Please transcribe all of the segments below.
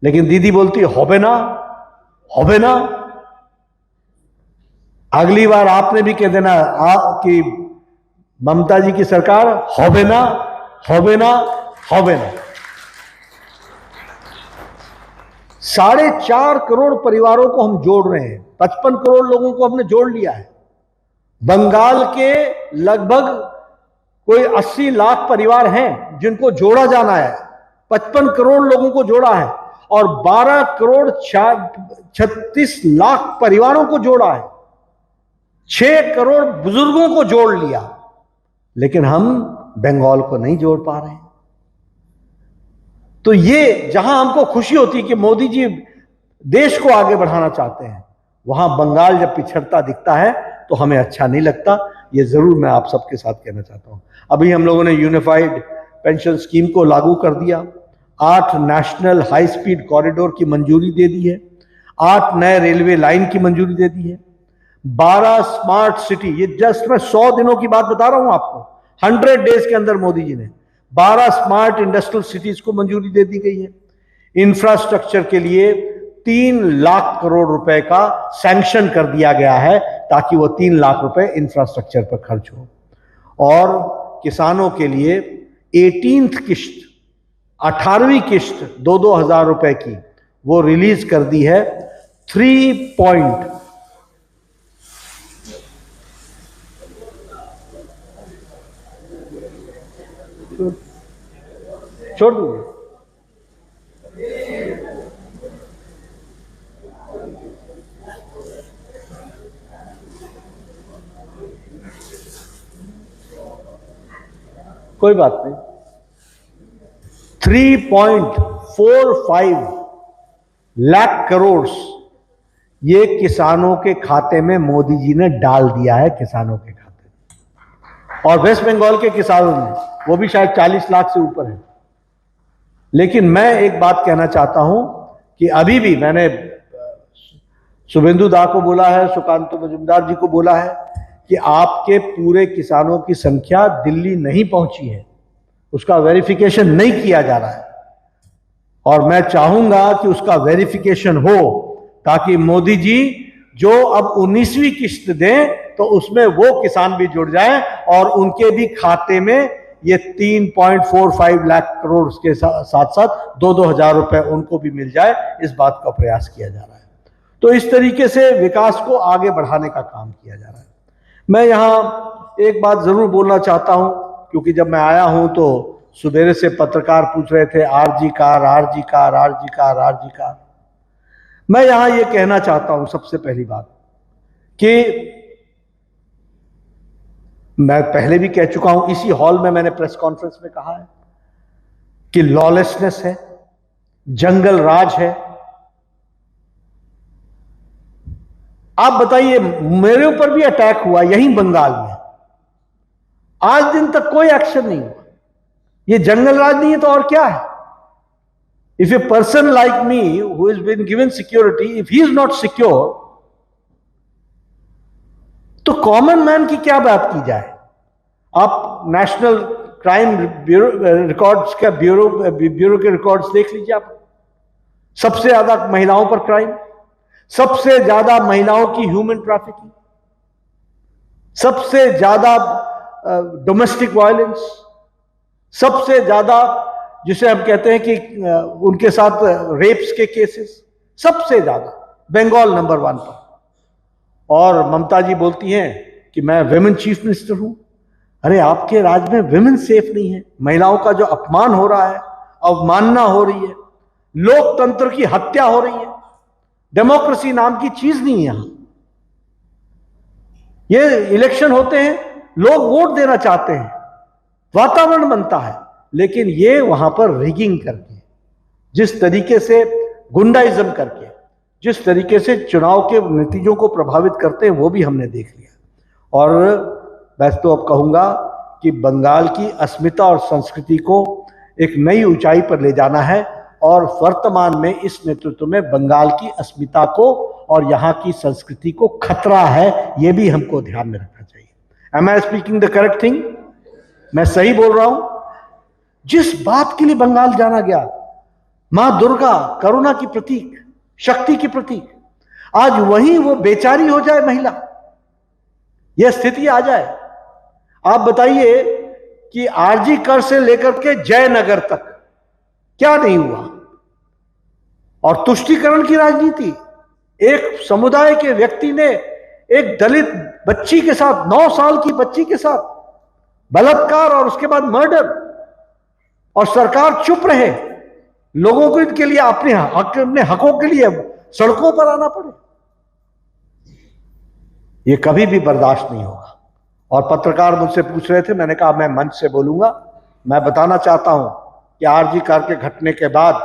लेकिन दीदी बोलती होबे ना, होबे ना। अगली बार आपने भी कह देना कि ममता जी की सरकार होबे ना, होबे ना, होबे ना। 4.5 करोड़ परिवारों को हम जोड़ रहे हैं, 55 करोड़ लोगों को हमने जोड़ लिया है। बंगाल के लगभग कोई 80 लाख परिवार हैं जिनको जोड़ा जाना है। 55 करोड़ लोगों को जोड़ा है और 12 करोड़ 36 लाख परिवारों को जोड़ा है। 6 करोड़ बुजुर्गों को जोड़ लिया, लेकिन हम बंगाल को नहीं जोड़ पा रहे हैं। तो ये जहां हमको खुशी होती है कि मोदी जी देश को आगे बढ़ाना चाहते हैं, वहां बंगाल जब पिछड़ता दिखता है तो हमें अच्छा नहीं लगता। ये जरूर मैं आप सबके साथ कहना चाहता हूं। अभी हम लोगों ने यूनिफाइड पेंशन स्कीम को लागू कर दिया, 8 नेशनल हाई स्पीड कॉरिडोर की मंजूरी दे दी है, 8 नए रेलवे लाइन की मंजूरी दे दी है, 12 स्मार्ट सिटी, ये जस्ट मैं 100 दिनों की बात बता रहा हूं आपको, 100 डेज के अंदर मोदी जी ने 12 स्मार्ट इंडस्ट्रियल सिटीज को मंजूरी दे दी गई है। इंफ्रास्ट्रक्चर के लिए 3 लाख करोड़ रुपए का सैंक्शन कर दिया गया है ताकि वो 3 लाख रुपए इंफ्रास्ट्रक्चर पर खर्च हो। और किसानों के लिए 18th किश्त, 18वीं किश्त 2-2 हजार रुपए की वो रिलीज कर दी है। 3 छोड़ दूंगे। कोई बात नहीं। 3.45 लाख करोड़ ये किसानों के खाते में मोदी जी ने डाल दिया है, किसानों के खाते में। और वेस्ट बंगाल के किसानों ने, वो भी शायद 40 लाख से ऊपर है। लेकिन मैं एक बात कहना चाहता हूं कि अभी भी मैंने शुभेंदु दा को बोला है, सुकांत मजूमदार जी को बोला है कि आपके पूरे किसानों की संख्या दिल्ली नहीं पहुंची है, उसका वेरिफिकेशन नहीं किया जा रहा है। और मैं चाहूंगा कि उसका वेरिफिकेशन हो ताकि मोदी जी जो अब 19वीं किश्त दें तो उसमें वो किसान भी जुड़ जाएं और उनके भी खाते में ये 3.45 लाख करोड़ के साथ साथ 2-2 हजार रुपए उनको भी मिल जाए, इस बात का प्रयास किया जा रहा है। तो इस तरीके से विकास को आगे बढ़ाने का काम किया जा रहा है। मैं यहां एक बात जरूर बोलना चाहता हूं, क्योंकि जब मैं आया हूं तो सुबेरे से पत्रकार पूछ रहे थे RG Kar, RG Kar, RG Kar, RG Kar. मैं यहां ये कहना चाहता हूं सबसे पहली बात कि मैं पहले भी कह चुका हूं, इसी हॉल में मैंने प्रेस कॉन्फ्रेंस में कहा है कि लॉलेसनेस है, जंगल राज है। आप बताइए, मेरे ऊपर भी अटैक हुआ यहीं बंगाल में, आज दिन तक कोई एक्शन नहीं हुआ। ये जंगल राज नहीं है तो और क्या है? If a person like me who is been given security, if he is not secure, तो कॉमन मैन की क्या बात की जाए? आप नेशनल क्राइम रिकॉर्ड्स का ब्यूरो के रिकॉर्ड्स देख लीजिए। आप सबसे ज्यादा महिलाओं पर क्राइम, सबसे ज्यादा महिलाओं की ह्यूमन ट्रैफिकिंग, सबसे ज्यादा डोमेस्टिक वायलेंस, सबसे ज्यादा जिसे हम कहते हैं कि उनके साथ रेप्स के केसेस, सबसे ज्यादा बंगाल नंबर 1 पर। और ममता जी बोलती हैं कि मैं विमेन चीफ मिनिस्टर हूं। अरे आपके राज्य में विमेन सेफ नहीं है, महिलाओं का जो अपमान हो रहा है, अवमानना हो रही है, लोकतंत्र की हत्या हो रही है, डेमोक्रेसी नाम की चीज नहीं है यहां। ये इलेक्शन होते हैं, लोग वोट देना चाहते हैं, वातावरण बनता है, लेकिन ये वहां पर रिगिंग करके, जिस तरीके से गुंडाइज्म करके, जिस तरीके से चुनाव के नतीजों को प्रभावित करते हैं, वो भी हमने देख लिया। और मैं तो अब कहूंगा कि बंगाल की अस्मिता और संस्कृति को एक नई ऊंचाई पर ले जाना है और वर्तमान में इस नेतृत्व में बंगाल की अस्मिता को और यहां की संस्कृति को खतरा है, यह भी हमको ध्यान में रखना चाहिए। Am I speaking the correct thing? मैं सही बोल रहा हूं? जिस बात के लिए बंगाल जाना गया, मां दुर्गा करुणा की प्रतीक, शक्ति की प्रतीक, आज वहीं वो बेचारी हो जाए महिला, यह स्थिति आ जाए। आप बताइए कि आरजी कर से लेकर के जयनगर तक क्या नहीं हुआ। और तुष्टीकरण की राजनीति, एक समुदाय के व्यक्ति ने एक दलित बच्ची के साथ, 9 साल की बच्ची के साथ बलात्कार और उसके बाद मर्डर, और सरकार चुप रहे, लोगों को इनके लिए अपने हकों के लिए सड़कों पर आना पड़े। ये कभी भी बर्दाश्त नहीं होगा। और पत्रकार मुझसे पूछ रहे थे, मैंने कहा मैं मंच से बोलूंगा। मैं बताना चाहता हूं कि आरजी कार के घटने के बाद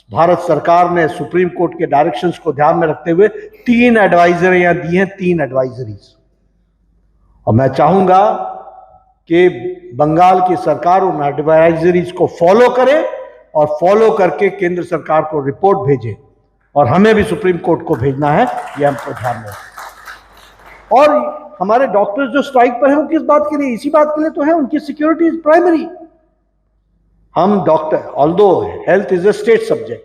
भारत सरकार ने सुप्रीम कोर्ट के डायरेक्शंस को ध्यान में रखते हुए 3 एडवाइजरियां दी हैं, 3 एडवाइजरीज। और मैं चाहूंगा कि बंगाल की सरकार उन एडवाइजरीज को फॉलो करे और फॉलो करके केंद्र सरकार को रिपोर्ट भेजे, और हमें भी सुप्रीम कोर्ट को भेजना है, यह हमको ध्यान में रखें। और हमारे डॉक्टर्स जो स्ट्राइक पर हैं वो किस बात के लिए? इसी बात के लिए तो है, उनकी सिक्योरिटी इज प्राइमरी। हम doctor, although health is a state subject,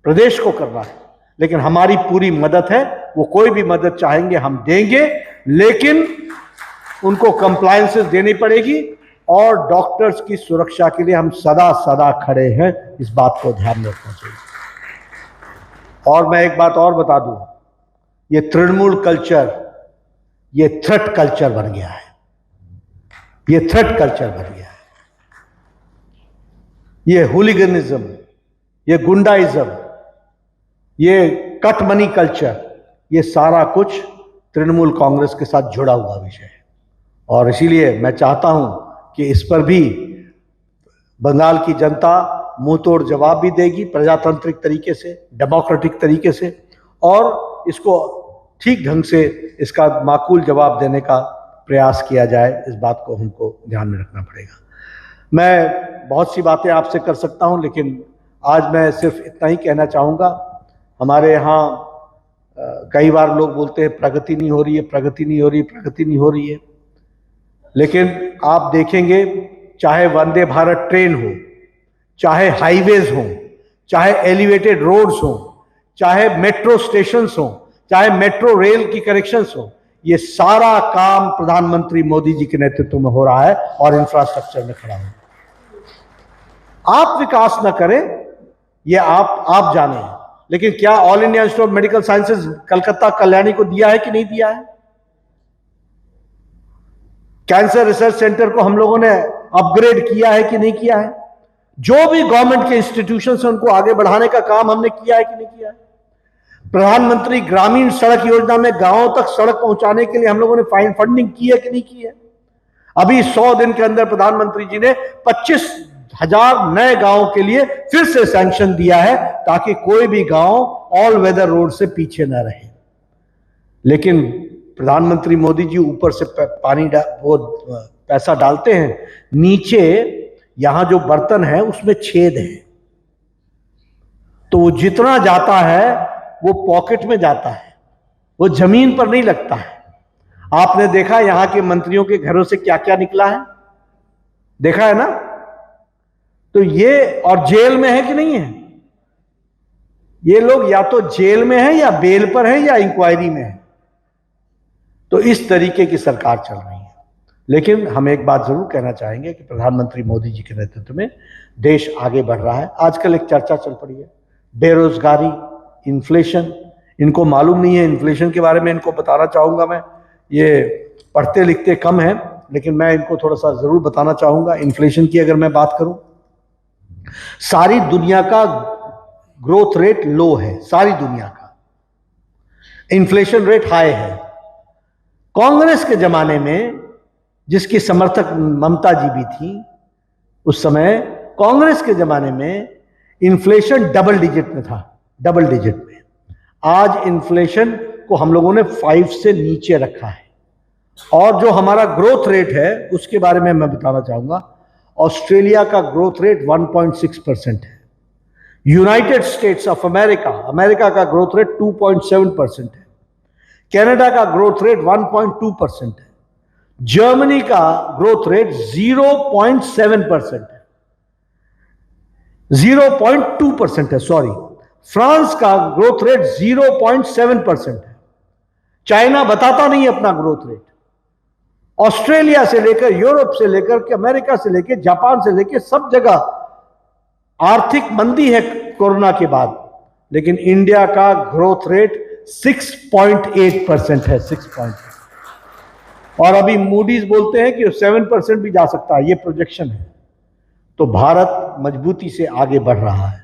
प्रदेश को करना है, लेकिन हमारी पूरी मदद है, वो कोई भी मदद चाहेंगे हम देंगे, लेकिन उनको कंप्लायंसेस देनी पड़ेगी, और डॉक्टर्स की सुरक्षा के लिए हम सदा सदा खड़े हैं, इस बात को ध्यान में रखना चाहिए। और मैं एक बात और बता दूं, ये तृणमूल कल्चर, ये थ्रेट कल्चर बन गया है, ये थ्रेट कल्चर बन गया है, ये हुलिगनिज्म, ये गुंडाइज्म, ये कट मनी कल्चर, ये सारा कुछ तृणमूल कांग्रेस के साथ जुड़ा हुआ विषय है। और इसीलिए मैं चाहता हूं कि इस पर भी बंगाल की जनता मुंह तोड़ जवाब भी देगी, प्रजातांत्रिक तरीके से, डेमोक्रेटिक तरीके से, और इसको ठीक ढंग से इसका माकूल जवाब देने का प्रयास किया जाए। इस बात को हमको ध्यान में रखना पड़ेगा। मैं बहुत सी बातें आपसे कर सकता हूं, लेकिन आज मैं सिर्फ इतना ही कहना चाहूँगा। हमारे यहाँ कई बार लोग बोलते हैं प्रगति नहीं हो रही है, प्रगति नहीं हो रही है, प्रगति नहीं हो रही है, लेकिन आप देखेंगे चाहे वंदे भारत ट्रेन हो, चाहे हाईवेज हो, चाहे एलिवेटेड रोड्स हो, चाहे मेट्रो स्टेशंस हो, चाहे मेट्रो रेल की कनेक्शंस हो, ये सारा काम प्रधानमंत्री मोदी जी के नेतृत्व में हो रहा है और इंफ्रास्ट्रक्चर में खड़ा है। आप विकास न करें, ये आप जाने, लेकिन क्या all India institute of medical sciences Calcutta Kalyani को दिया है कि नहीं दिया है? कैंसर रिसर्च सेंटर को हम लोगों ने अपग्रेड किया है कि नहीं किया है? जो भी गवर्नमेंट के इंस्टीट्यूशन है उनको आगे बढ़ाने का काम हमने किया है कि नहीं किया है? प्रधानमंत्री ग्रामीण सड़क योजना में गांवों तक सड़क पहुंचाने के लिए हम लोगों ने फंडिंग की है कि नहीं की है? अभी 100 दिन के अंदर प्रधानमंत्री जी ने 25,000 नए गांवों के लिए फिर से सैंक्शन दिया है, ताकि कोई भी गांव ऑल वेदर रोड से पीछे न रहे। लेकिन प्रधानमंत्री मोदी जी ऊपर से वो पैसा डालते हैं, नीचे यहां जो बर्तन है उसमें छेद है, तो वो जितना जाता है वो पॉकेट में जाता है, वो जमीन पर नहीं लगता है। आपने देखा यहां के मंत्रियों के घरों से क्या क्या निकला है, देखा है ना? तो ये, और जेल में है कि नहीं है? ये लोग या तो जेल में है, या बेल पर है, या इंक्वायरी में है। तो इस तरीके की सरकार चल रही है। लेकिन हम एक बात जरूर कहना चाहेंगे कि प्रधानमंत्री मोदी जी के नेतृत्व में देश आगे बढ़ रहा है। आजकल एक चर्चा चल पड़ी है, बेरोजगारी, इन्फ्लेशन। इनको मालूम नहीं है इन्फ्लेशन के बारे में, इनको बताना चाहूंगा मैं। ये पढ़ते लिखते कम है, लेकिन मैं इनको थोड़ा सा जरूर बताना चाहूंगा। इन्फ्लेशन की अगर मैं बात करूं, सारी दुनिया का ग्रोथ रेट लो है, सारी दुनिया का इन्फ्लेशन रेट हाई है। कांग्रेस के जमाने में, जिसकी समर्थक ममता जी भी थी, उस समय कांग्रेस के जमाने में इन्फ्लेशन डबल डिजिट में था, डबल डिजिट में। आज इन्फ्लेशन को हम लोगों ने 5 से नीचे रखा है। और जो हमारा ग्रोथ रेट है उसके बारे में मैं बताना चाहूंगा। ऑस्ट्रेलिया का ग्रोथ रेट 1.6% है। United states of America, America का ग्रोथ रेट 2.7% है। कनाडा का ग्रोथ रेट 1.2% है। जर्मनी का ग्रोथ रेट 0.7% है, 0.2% 0.2% है, सॉरी, फ्रांस का ग्रोथ रेट 0.7% है। चाइना बताता नहीं अपना ग्रोथ रेट। ऑस्ट्रेलिया से लेकर, यूरोप से लेकर के, अमेरिका से लेकर, जापान से लेकर सब जगह आर्थिक मंदी है कोरोना के बाद, लेकिन इंडिया का ग्रोथ रेट 6.8% है, 6.8। और अभी मूडीज बोलते हैं कि 7% भी जा सकता है, ये प्रोजेक्शन है। तो भारत मजबूती से आगे बढ़ रहा है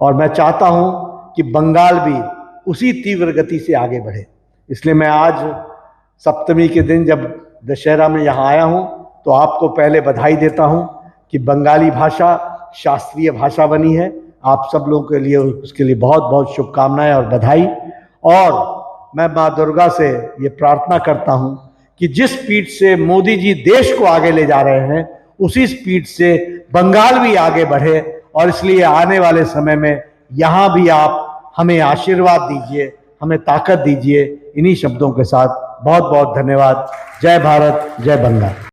और मैं चाहता हूं कि बंगाल भी उसी तीव्र गति से आगे बढ़े। इसलिए मैं आज सप्तमी के दिन जब दशहरा में यहाँ आया हूं तो आपको पहले बधाई देता हूं कि बंगाली भाषा शास्त्रीय भाषा बनी है। आप सब लोगों के लिए उसके लिए बहुत बहुत शुभकामनाएं और बधाई। और मैं माँ दुर्गा से ये प्रार्थना करता हूं कि जिस स्पीड से मोदी जी देश को आगे ले जा रहे हैं उसी स्पीड से बंगाल भी आगे बढ़े। और इसलिए आने वाले समय में यहाँ भी आप हमें आशीर्वाद दीजिए, हमें ताकत दीजिए। इन्हीं शब्दों के साथ बहुत बहुत धन्यवाद। जय भारत, जय बंगाल।